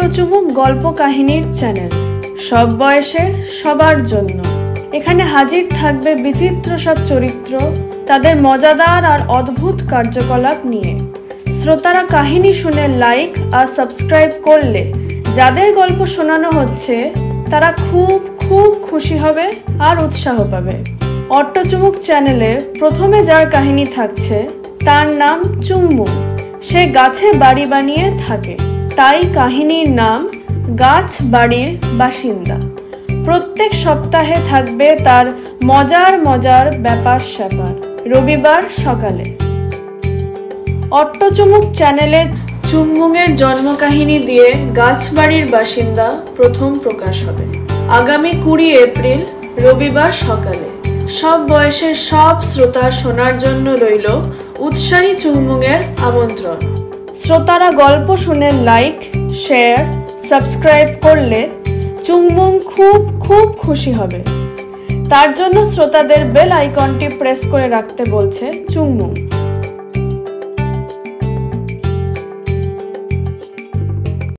অট্টচুমুক গল্প কাহিনীর চ্যানেল, সব বয়সের সবার জন্য। এখানে হাজির থাকবে বিচিত্র সব চরিত্র, তাদের মজাদার আর অদ্ভুত কার্যকলাপ নিয়ে। শ্রোতারা কাহিনী শুনে লাইক আর সাবস্ক্রাইব করলে যাদের গল্প শোনানো হচ্ছে তারা খুব খুব খুশি হবে আর উৎসাহ পাবে। অট্টচুমুক চ্যানেলে প্রথমে যার কাহিনী থাকছে তার নাম চুম্মুং। সে গাছে বাড়ি বানিয়ে থাকে, তাই কাহিনীর নাম গাছ বাড়ির বাসিন্দা। প্রত্যেক সপ্তাহে থাকবে তার মজার মজার ব্যাপার স্যাপার রবিবার সকালে। অট্টচুমুক চ্যানেলে চুম্মুংয়ের জন্মকাহিনী দিয়ে গাছ বাড়ির বাসিন্দা প্রথম প্রকাশ হবে আগামী 20 এপ্রিল রবিবার সকালে। সব বয়সের সব শ্রোতা শোনার জন্য রইল উৎসাহী চুম্মুংয়ের আমন্ত্রণ। শ্রোতারা গল্প শুনে লাইক, শেয়ার, সাবস্ক্রাইব করলে চুম্মুং খুব খুব খুশি হবে। তার জন্য শ্রোতাদের বেল আইকনটি প্রেস করে রাখতে বলছে চুম্মুং।